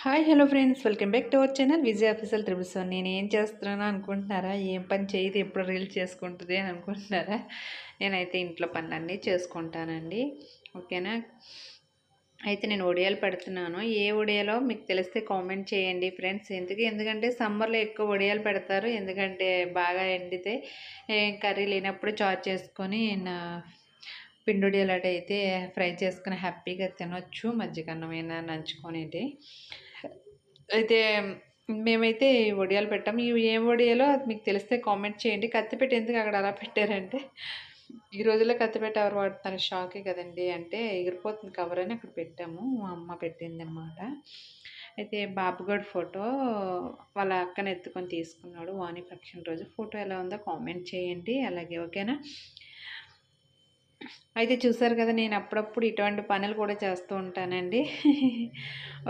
Hi hello friends, welcome back to our channel Vijay official triples. నేను ఏం చేస్తున్నాను అనుకుంటున్నారా? ఏం పని చేయదు ఎప్పుడు రీల్స్ చేసుకుంటుంది అని అనుకుంటున్నారా? నేనైతే ఇంట్లో పనులన్నీ చేసుకుంటానండి. ఓకేనా? అయితే నేను వడియాలు పెడుతున్నాను. ఏ వడియాలో మీకు తెలిస్తే కామెంట్ చేయండి ఫ్రెండ్స్. ఎందుకంటే సమ్మర్లో ఎక్కువ వడియాలు పెడతారు. ఎందుకంటే బాగా ఎండితే కర్రీ లేనప్పుడు చారు చేసుకొని పిండొడియాలు అయితే ఫ్రై చేసుకుని హ్యాపీగా తినొచ్చు. మజ్జిగన్నమైనా నంచుకొనేటి. అయితే మేమైతే వడియాలు పెట్టాము. ఇవి ఏం వడియాలో అది మీకు తెలిస్తే కామెంట్ చేయండి. కత్తిపెట్టి ఎందుకు అక్కడ అలా పెట్టారంటే, ఈ రోజుల్లో కత్తిపెట్టి ఎవరు వాడుతున్నారు? షాకే కదండి. అంటే ఎగిరిపోతుంది కవర్ అని అక్కడ పెట్టాము. మా అమ్మ పెట్టిందనమాట. అయితే బాబుగాడి ఫోటో వాళ్ళ అక్కని ఎత్తుకొని తీసుకున్నాడు వాణి ఫంక్షన్ రోజు. ఫోటో ఎలా ఉందో కామెంట్ చేయండి. అలాగే ఓకేనా? అయితే చూసారు కదా, నేను అప్పుడప్పుడు ఇటువంటి పనులు కూడా చేస్తూ ఉంటానండి.